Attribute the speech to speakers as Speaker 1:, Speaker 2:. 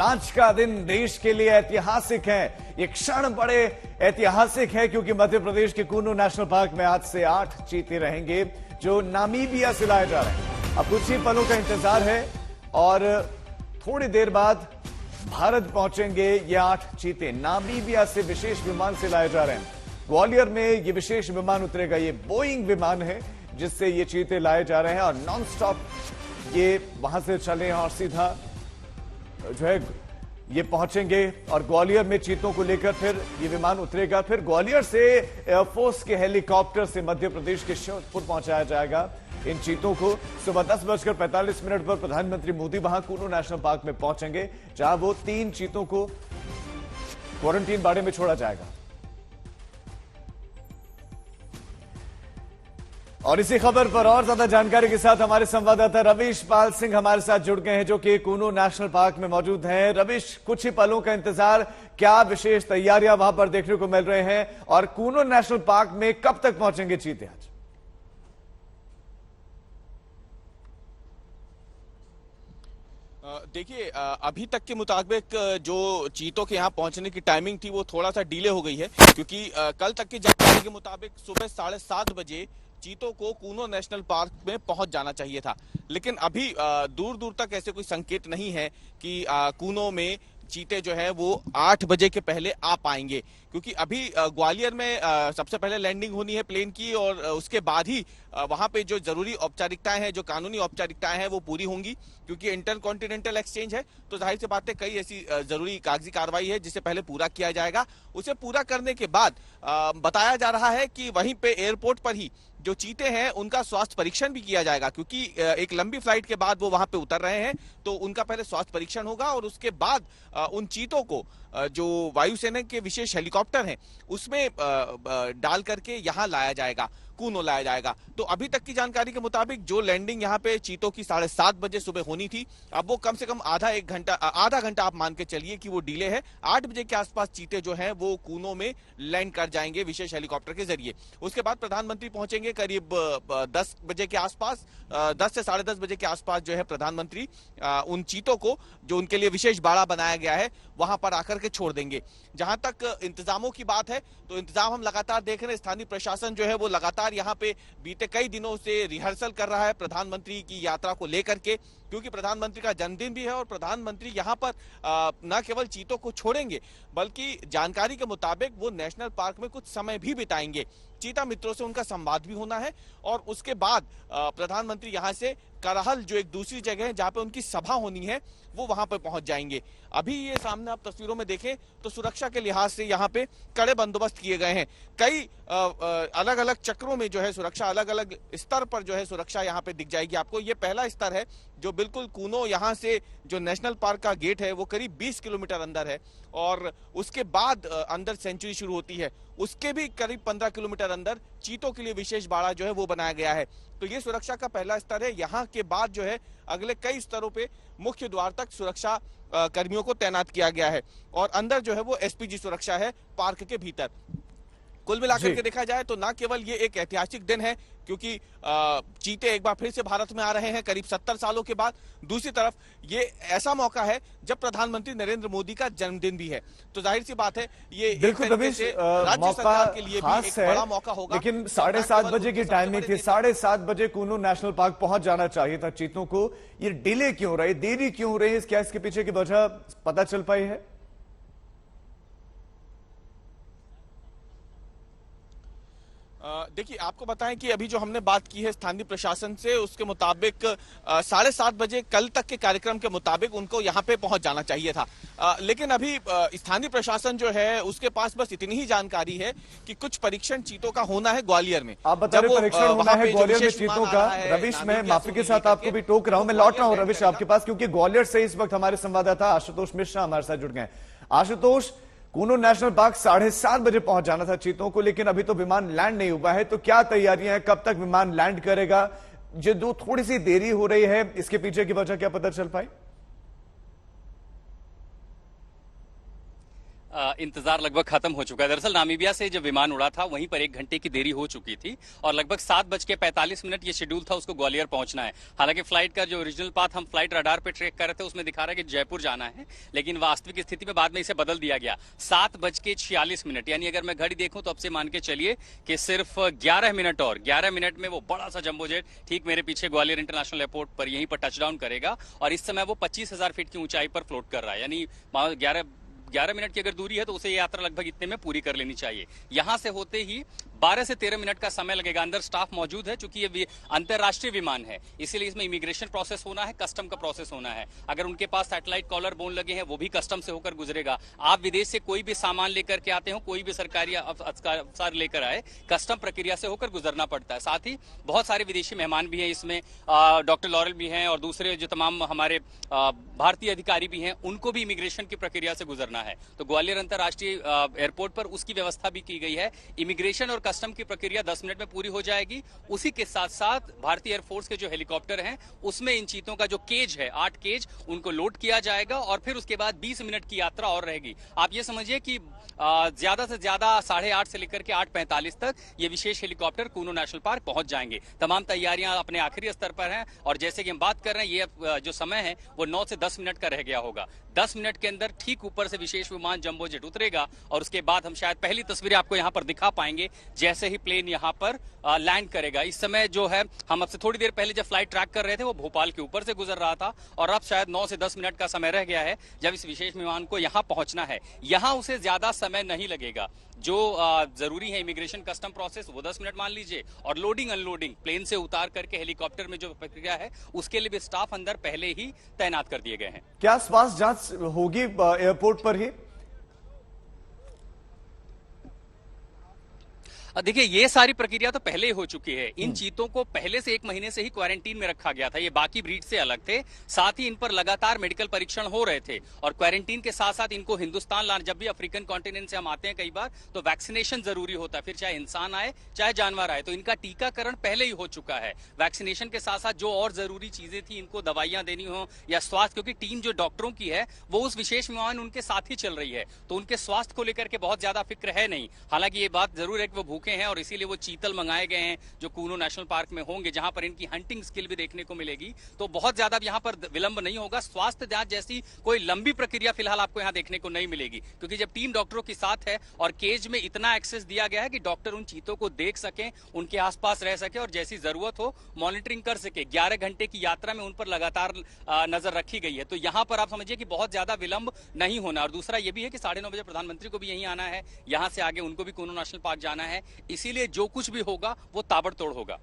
Speaker 1: आज का दिन देश के लिए ऐतिहासिक है। ये क्षण बड़े ऐतिहासिक है क्योंकि मध्य प्रदेश के कूनो नेशनल पार्क में आज से 8 चीते रहेंगे जो नामीबिया से लाए जा रहे हैं। अब कुछ ही पलों का इंतजार है और थोड़ी देर बाद भारत पहुंचेंगे ये 8 चीते। नामीबिया से विशेष विमान से लाए जा रहे हैं। ग्वालियर में ये विशेष विमान उतरेगा। ये बोइंग विमान है जिससे ये चीते लाए जा रहे हैं और नॉन स्टॉप ये वहां से चले और सीधा जो है ये पहुंचेंगे और ग्वालियर में चीतों को लेकर फिर ये विमान उतरेगा। फिर ग्वालियर से एयरफोर्स के हेलीकॉप्टर से मध्य प्रदेश के श्योपुर पहुंचाया जाएगा इन चीतों को। सुबह 10:45 पर प्रधानमंत्री मोदी वहां कूनो नेशनल पार्क में पहुंचेंगे जहां वो 3 चीतों को क्वारंटीन बाड़े में छोड़ा जाएगा। और इसी खबर पर और ज्यादा जानकारी के साथ हमारे संवाददाता रवीश पाल सिंह हमारे साथ जुड़ गए हैं जो कि कूनो नेशनल पार्क में मौजूद हैं। रवीश, कुछ ही पलों का इंतजार, क्या विशेष तैयारियां वहां पर देखने को मिल रहे हैं और कूनो नेशनल पार्क में कब तक पहुंचेंगे चीते आज?
Speaker 2: देखिए, अभी तक के मुताबिक जो चीतों के यहाँ पहुंचने की टाइमिंग थी वो थोड़ा सा डिले हो गई है क्योंकि कल तक की जानकारी के मुताबिक सुबह 7:30 बजे चीतों को कूनो नेशनल पार्क में पहुंच जाना चाहिए था। लेकिन अभी दूर दूर तक ऐसे कोई संकेत नहीं है कि कूनो में चीते जो है वो 8 बजे के पहले आ पाएंगे क्योंकि अभी ग्वालियर में सबसे पहले लैंडिंग होनी है प्लेन की और उसके बाद ही वहां पे जो जरूरी औपचारिकताएं हैं, जो कानूनी औपचारिकताएं हैं वो पूरी होंगी क्योंकि इंटर कॉन्टिनेंटल एक्सचेंज है। तो जाहिर सी बात है कई ऐसी जरूरी कागजी कार्रवाई है जिसे पहले पूरा किया जाएगा। उसे पूरा करने के बाद बताया जा रहा है कि वहीं पे एयरपोर्ट पर ही जो चीते हैं उनका स्वास्थ्य परीक्षण भी किया जाएगा क्योंकि एक लंबी फ्लाइट के बाद वो वहां पे उतर रहे हैं तो उनका पहले स्वास्थ्य परीक्षण होगा और उसके बाद उन चीतों को जो वायुसेना के विशेष हेलीकॉप्टर हैं उसमें डाल करके यहां लाया जाएगा, कूनो लाया जाएगा। तो अभी तक की जानकारी के मुताबिक जो लैंडिंग यहाँ पे चीतों की 7:30 बजे सुबह होनी थी, अब वो कम से कम आधा घंटा आप मान के चलिए कि वो डिले है। 8 बजे के आसपास चीते जो हैं वो कूनो में लैंड कर जाएंगे विशेष हेलीकॉप्टर के जरिए। उसके बाद प्रधानमंत्री पहुंचेंगे करीब 10 बजे के आसपास, 10 से 10:30 बजे के आसपास जो है प्रधानमंत्री उन चीतों को जो उनके लिए विशेष बाड़ा बनाया गया है वहां पर आकर के छोड़ देंगे। जहां तक इंतजामों की बात है तो इंतजाम हम लगातार देख रहे हैं। स्थानीय प्रशासन जो है वो लगातार यहाँ पे बीते कई दिनों से रिहर्सल कर रहा है प्रधानमंत्री की यात्रा को लेकर के क्योंकि प्रधानमंत्री का जन्मदिन भी है और प्रधानमंत्री यहाँ पर न केवल चीतों को छोड़ेंगे बल्कि जानकारी के मुताबिक वो नेशनल पार्क में कुछ समय भी बिताएंगे। चीता मित्रों से उनका संवाद भी होना है और उसके बाद प्रधानमंत्री यहाँ से करहल जो एक दूसरी जगह है जहां पे उनकी सभा होनी है वो वहां पे पहुंच जाएंगे। अभी ये सामने आप तस्वीरों में देखें तो सुरक्षा के लिहाज से यहाँ पे कड़े बंदोबस्त किए गए हैं। कई अलग अलग चक्रों में जो है सुरक्षा, अलग अलग स्तर पर जो है सुरक्षा यहाँ पे दिख जाएगी आपको। ये पहला स्तर है जो बिल्कुल कूनो यहाँ से जो नेशनल पार्क का गेट है वो करीब 20 किलोमीटर अंदर है और उसके बाद अंदर सेंचुरी शुरू होती है। उसके भी करीब 15 किलोमीटर अंदर चीतों के लिए विशेष बाड़ा जो है वो बनाया गया है। तो ये सुरक्षा का पहला स्तर है। यहाँ के बाद जो है अगले कई स्तरों पे मुख्य द्वार तक सुरक्षा कर्मियों को तैनात किया गया है और अंदर जो है वो एसपीजी सुरक्षा है पार्क के भीतर। कुल मिलाकर के देखा जाए तो न केवल ये एक ऐतिहासिक दिन है क्योंकि चीते एक बार फिर से भारत में आ रहे हैं करीब 70 सालों के बाद, दूसरी तरफ ये ऐसा मौका है जब प्रधानमंत्री नरेंद्र मोदी का जन्मदिन भी है। तो जाहिर सी बात है ये
Speaker 1: बिल्कुल
Speaker 2: राज्य सरकार के लिए भी एक बड़ा मौका होगा।
Speaker 1: लेकिन 7:30 बजे की टाइमिंग थी, 7:30 बजे कूनो नेशनल पार्क पहुंच जाना चाहिए था चीतों को। ये डिले क्यों रही, देरी क्यों रही, क्या इसके पीछे की वजह पता चल पाई है?
Speaker 2: देखिए, आपको बताएं कि अभी जो हमने बात की है स्थानीय प्रशासन से उसके मुताबिक 7:30 बजे कल तक के कार्यक्रम के मुताबिक उनको यहाँ पे पहुंच जाना चाहिए था। लेकिन अभी स्थानीय प्रशासन जो है उसके पास बस इतनी ही जानकारी है कि कुछ परीक्षण चीतों का होना है ग्वालियर में।
Speaker 1: आप बता रहे परीक्षण होना है ग्वालियर में चीतों का। रवीश, मैं माफी के साथ आपको भी टोक रहा हूं, मैं लौट रहा हूं रवीश आपके पास क्योंकि ग्वालियर से इस वक्त हमारे संवाददाता आशुतोष मिश्रा हमारे साथ जुड़ गए। आशुतोष, कूनो नेशनल पार्क 7:30 बजे पहुंच जाना था चीतों को लेकिन अभी तो विमान लैंड नहीं हुआ है, तो क्या तैयारियां हैं, कब तक विमान लैंड करेगा? जो थोड़ी सी देरी हो रही है इसके पीछे की वजह क्या पता चल पाई?
Speaker 3: इंतजार लगभग खत्म हो चुका है। दरअसल नामीबिया से जब विमान उड़ा था वहीं पर 1 घंटे की देरी हो चुकी थी और लगभग 7:45 ये शेड्यूल था उसको ग्वालियर पहुंचना है। हालांकि फ्लाइट का जो ओरिजिनल पाथ हम फ्लाइट रडार पे ट्रैक कर रहे थे उसमें दिखा रहा है कि जयपुर जाना है, लेकिन वास्तविक स्थिति में बाद में इसे बदल दिया गया 7:46। यानी अगर मैं घड़ी देखूं तो अब से मान के चलिए कि सिर्फ 11 मिनट और 11 मिनट में वो बड़ा सा जंबो जेट ठीक मेरे पीछे ग्वालियर इंटरनेशनल एयरपोर्ट पर यहीं पर टचडाउन करेगा और इस समय वो 25,000 फीट की ऊंचाई पर फ्लोट कर रहा है। यानी 11 मिनट की अगर दूरी है तो उसे यात्रा लगभग इतने में पूरी कर लेनी चाहिए। यहां से होते ही 12 से 13 मिनट का समय लगेगा। अंदर स्टाफ मौजूद है, चूंकि ये अंतरराष्ट्रीय विमान है इसीलिए इसमें इमिग्रेशन प्रोसेस होना है, कस्टम का प्रोसेस होना है। अगर उनके पास सैटेलाइट कॉलर बोन लगे हैं वो भी कस्टम से होकर गुजरेगा। आप विदेश से कोई भी सामान लेकर के आते हो, कोई भी सरकारी अफसर लेकर आए, कस्टम प्रक्रिया से होकर गुजरना पड़ता है। साथ ही बहुत सारे विदेशी मेहमान भी हैं इसमें, डॉक्टर लॉरेल भी हैं और दूसरे जो तमाम हमारे भारतीय अधिकारी भी हैं, उनको भी इमिग्रेशन की प्रक्रिया से गुजरना है। तो ग्वालियर अंतरराष्ट्रीय एयरपोर्ट पर उसकी व्यवस्था भी की गई है। इमिग्रेशन और कस्टम की प्रक्रिया 10 मिनट में पूरी हो जाएगी। उसी के साथ साथ भारतीय एयरफोर्स के जो हेलीकॉप्टर हैं उसमें इन चीतों का जो केज है 8 केज उनको लोड किया जाएगा और फिर उसके बाद 20 मिनट की यात्रा और रहेगी। आप ये समझिए कि ज्यादा से ज्यादा 8:30 से लेकर के 8:45 तक ये विशेष हेलीकॉप्टर कूनो नेशनल पार्क पहुंच जाएंगे। तमाम तैयारियां अपने आखिरी स्तर पर हैं और जैसे कि हम बात कर रहे हैं ये जो समय है वो 9 से 10 मिनट का रह गया होगा। 10 मिनट के अंदर ठीक ऊपर से विशेष विमान जंबो जेट उतरेगा और उसके बाद हम शायद पहली तस्वीरें आपको यहां पर दिखा पाएंगे जैसे ही प्लेन यहां पर लैंड करेगा। इस समय जो है हम अब से थोड़ी देर पहले जब फ्लाइट ट्रैक कर रहे थे वो भोपाल के ऊपर से गुजर रहा था और अब शायद 9 से 10 मिनट का समय रह गया है जब इस विशेष विमान को यहां पहुंचना है। यहां उसे ज्यादा समय नहीं लगेगा। जो जरूरी है इमिग्रेशन कस्टम प्रोसेस वो 10 मिनट मान लीजिए और लोडिंग अनलोडिंग प्लेन से उतार करके हेलीकॉप्टर में जो प्रक्रिया है उसके लिए भी स्टाफ अंदर पहले ही तैनात कर दिए गए हैं।
Speaker 1: क्या स्वास्थ्य जांच होगी एयरपोर्ट पर ही?
Speaker 3: देखिए ये सारी प्रक्रिया तो पहले ही हो चुकी है। इन चीतों को पहले से 1 महीने से ही क्वारंटीन में रखा गया था, ये बाकी ब्रीड से अलग थे। साथ ही इन पर लगातार मेडिकल परीक्षण हो रहे थे और क्वारंटीन के साथ साथ इनको हिंदुस्तान लाने, जब भी अफ्रीकन कॉन्टिनेंट से हम आते हैं कई बार तो वैक्सीनेशन जरूरी होता है, फिर चाहे इंसान आए चाहे जानवर आए, तो इनका टीकाकरण पहले ही हो चुका है। वैक्सीनेशन के साथ साथ जो और जरूरी चीजें थी, इनको दवाइयां देनी हो या स्वास्थ्य, क्योंकि टीम जो डॉक्टरों की है वो उस विशेष विमान उनके साथ ही चल रही है तो उनके स्वास्थ्य को लेकर के बहुत ज्यादा फिक्र है नहीं। हालांकि ये बात जरूर है कि वो भूखे हैं और इसीलिए वो चीतल मंगाए गए हैं जो कूनो नेशनल पार्क में होंगे, जहां पर इनकी हंटिंग स्किल भी देखने को मिलेगी। तो बहुत ज्यादा यहां पर विलंब नहीं होगा। स्वास्थ्य जांच जैसी कोई लंबी प्रक्रिया फिलहाल आपको यहां देखने को नहीं मिलेगी, क्योंकि जब टीम डॉक्टरों के साथ है और केज में इतना एक्सेस दिया गया है कि डॉक्टर उन चीतों को देख सकें, उनके आसपास रह सके और जैसी जरूरत हो मॉनिटरिंग कर सके। 11 घंटे की यात्रा में उन पर लगातार नजर रखी गई है, तो यहां पर आप समझिए कि बहुत ज्यादा विलंब नहीं होना। और दूसरा ये भी है कि 9:30 बजे प्रधानमंत्री को भी यहीं आना है, यहां से आगे उनको भी कूनो नेशनल पार्क जाना है, इसीलिए जो कुछ भी होगा वो ताबड़तोड़ होगा।